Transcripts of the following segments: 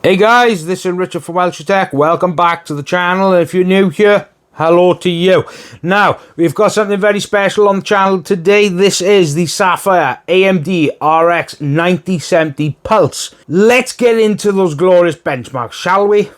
Hey guys, this is Richard from WELSHYTECH. Welcome back to the channel. If you're new here, hello to you. Now, we've got something very special on the channel today. This is the Sapphire AMD RX 9070 Pulse. Let's get into those glorious benchmarks, shall we?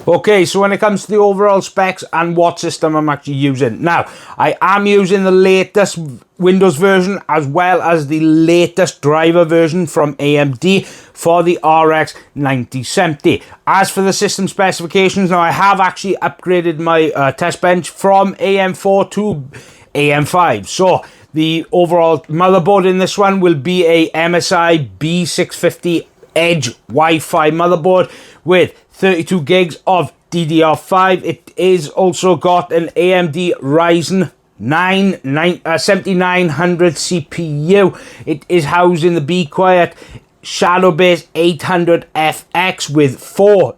Okay, so when it comes to the overall specs and what system I'm actually using. Now, I am using the latest Windows version as well as the latest driver version from AMD for the RX 9070. As for the system specifications, now I have actually upgraded my test bench from AM4 to AM5. So the overall motherboard in this one will be a MSI B650 Edge Wi-Fi motherboard with 32 gigs of DDR5. It is also got an AMD Ryzen 7900 CPU. It is housed in the Be Quiet Shadowbase 800FX with 4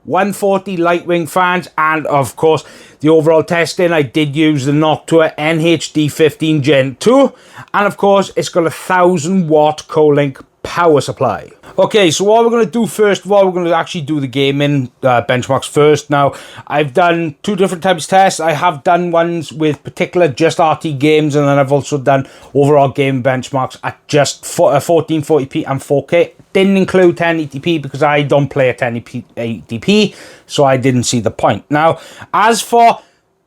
140 Lightwing fans, and of course the overall testing I did use the Noctua NHD15 Gen 2, and of course it's got a 1000-watt Kolink power supply. Okay, so what we're going to do first of all, we're going to actually do the gaming benchmarks first. Now, I've done 2 different types of tests. I have done ones with particular just RT games, and then I've also done overall game benchmarks at just 1440p and 4K. Didn't include 1080p because I don't play at 1080p, so I didn't see the point. Now, as for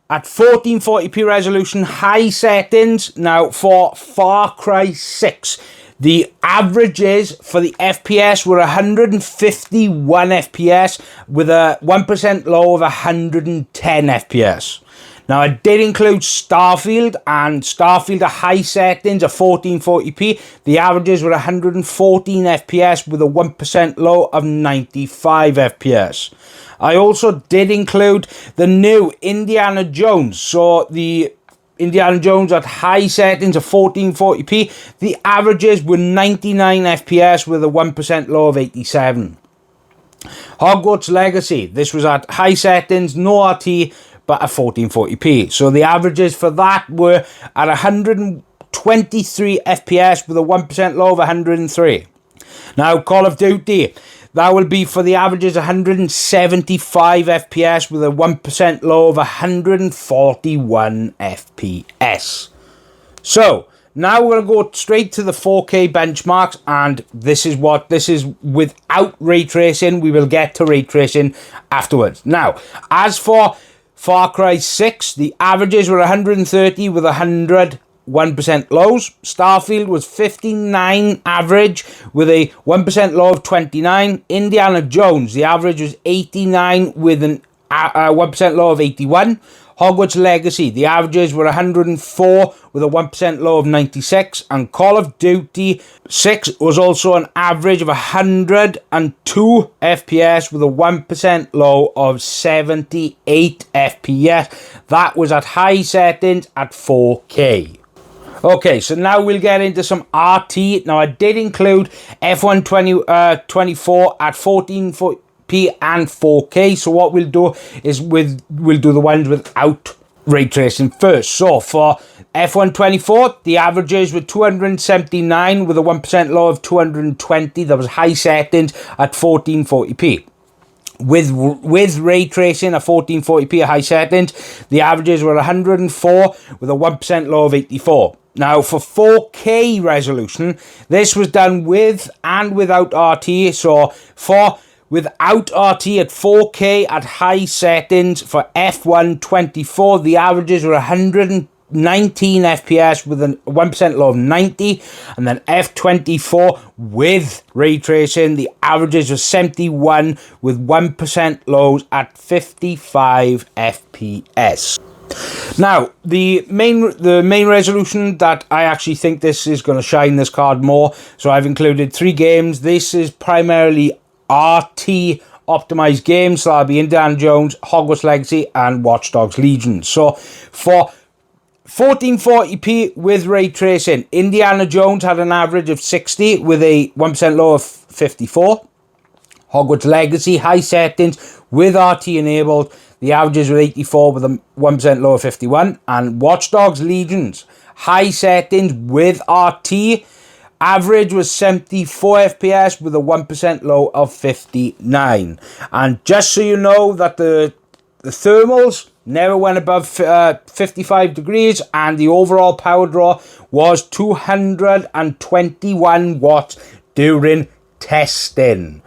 at 1440p resolution, high settings, now for Far Cry 6, the averages for the FPS were 151 FPS with a 1% low of 110 FPS. Now, I did include Starfield, and Starfield at high settings at 1440p. The averages were 114 FPS with a 1% low of 95 FPS. I also did include the new Indiana Jones. So the Indiana Jones at high settings of 1440p. The averages were 99 FPS with a 1% low of 87. Hogwarts Legacy. This was at high settings, no RT, but at 1440p. So the averages for that were at 123 FPS with a 1% low of 103. Now, Call of Duty. That will be for the averages 175 FPS with a 1% low of 141 FPS. So, now we're going to go straight to the 4K benchmarks, and this is without ray tracing. We will get to ray tracing afterwards. Now, as for Far Cry 6, the averages were 130 with 1% lows. Starfield was 59 average with a 1% low of 29. Indiana Jones, the average was 89 with a 1% low of 81. Hogwarts Legacy, the averages were 104 with a 1% low of 96. And Call of Duty 6 was also an average of 102 FPS with a 1% low of 78 FPS. That was at high settings at 4K. Okay, so now we'll get into some RT. Now, I did include F1 24 at 1440p and 4K. So what we'll do is we'll do the ones without ray tracing first. So for F124, the averages were 279 with a 1% low of 220. That was high settings at 1440p. With ray tracing at 1440p at high settings, the averages were 104 with a 1% low of 84. Now for 4K resolution, this was done with and without RT. So for without RT at 4K at high settings for F124, the averages were 119 FPS with a 1% low of 90, and then F24 with ray tracing, the averages were 71 with 1% lows at 55 FPS. Now, the main resolution that I actually think this is going to shine this card more, so I've included 3 games. This is primarily RT optimized games, so that'll be Indiana Jones, Hogwarts Legacy, and Watch Dogs Legion. So for 1440p with ray tracing, Indiana Jones had an average of 60 with a 1% low of 54. Hogwarts Legacy, high settings with RT enabled, the averages were 84 with a 1% low of 51. And Watch Dogs Legions, high settings with RT, average was 74 FPS with a 1% low of 59. And just so you know that the thermals never went above 55 degrees, and the overall power draw was 221 watts during testing.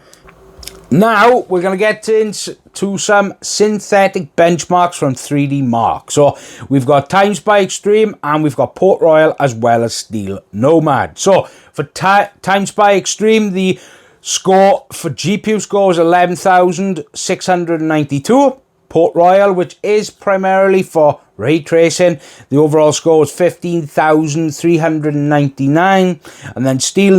Now we're going to get into some synthetic benchmarks from 3D Mark. So we've got Time Spy Extreme and we've got Port Royal as well as Steel Nomad. So for Time Spy Extreme, the score for GPU score is 11,692. Port Royal, which is primarily for ray tracing, the overall score was 15,399. And then Steel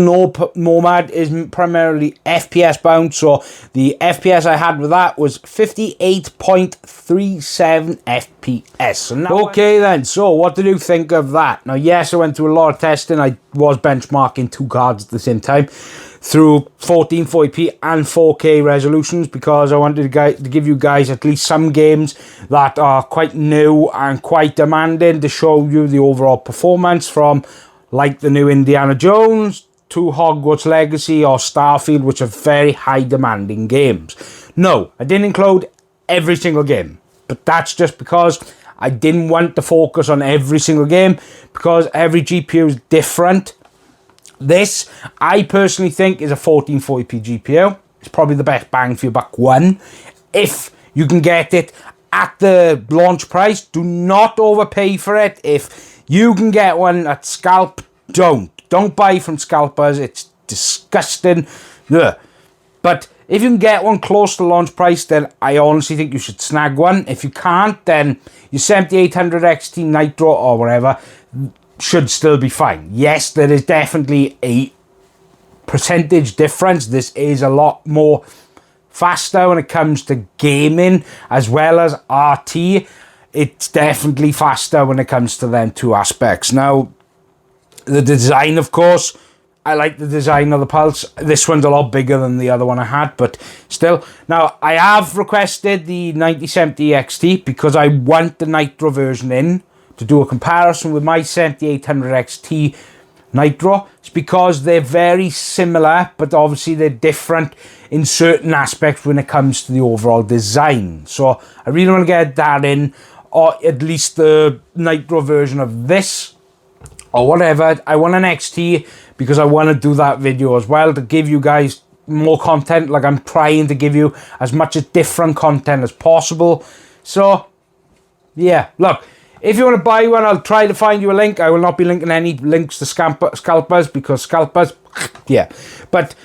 Nomad is primarily FPS bound, so the FPS I had with that was 58.37 FPS. So now okay then, so what did you think of that? Now yes, I went through a lot of testing. I was benchmarking 2 cards at the same time through 1440p and 4K resolutions, because I wanted to give you guys at least some games that are quite new and quite demanding to show you the overall performance, from like the new Indiana Jones to Hogwarts Legacy or Starfield, which are very high demanding games. No, I didn't include every single game, but that's just because I didn't want to focus on every single game, because every GPU is different. This, I personally think, is a 1440p GPU. It's probably the best bang for your buck one. If you can get it at the launch price, do not overpay for it. If you can get one at scalp, don't buy from scalpers. It's disgusting. Ugh. But if you can get one close to launch price, then I honestly think you should snag one. If you can't, then your 7800 XT Nitro or whatever should still be fine. Yes, there is definitely a percentage difference. This is a lot more faster when it comes to gaming as well as RT. It's definitely faster when it comes to them 2 aspects. Now, the design, of course, I like the design of the Pulse. This one's a lot bigger than the other one I had, but still. Now, I have requested the 9070 XT because I want the Nitro version in to do a comparison with my 7800 XT Nitro. It's because they're very similar, but obviously they're different in certain aspects when it comes to the overall design. So I really want to get that in, or at least the Nitro version of this, or whatever. I want an XT because I want to do that video as well, to give you guys more content. Like, I'm trying to give you as much different content as possible. So yeah, look, if you want to buy one, I'll try to find you a link. I will not be linking any links to scalpers, because scalpers, yeah. But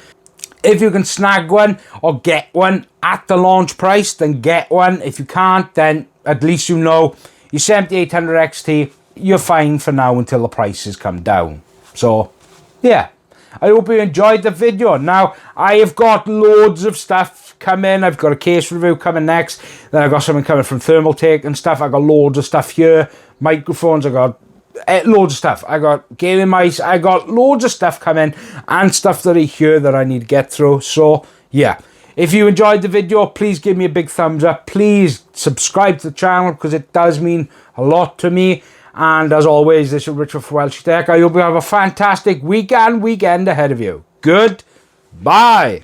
if you can snag one or get one at the launch price, then get one. If you can't, then at least you know your 7800 XT, you're fine for now until the prices come down. So yeah, I hope you enjoyed the video. Now, I have got loads of stuff coming. I've got a case review coming next. Then I've got something coming from Thermaltake and stuff. I've got loads of stuff here. Microphones, I got loads of stuff. I got gaming mice. I got loads of stuff coming, and stuff that are here that I need to get through. So yeah, If you enjoyed the video, please give me a big thumbs up. Please subscribe to the channel because it does mean a lot to me. And as always, this is Richard for WELSHYTECH. I hope you have a fantastic week and weekend ahead of you. Goodbye.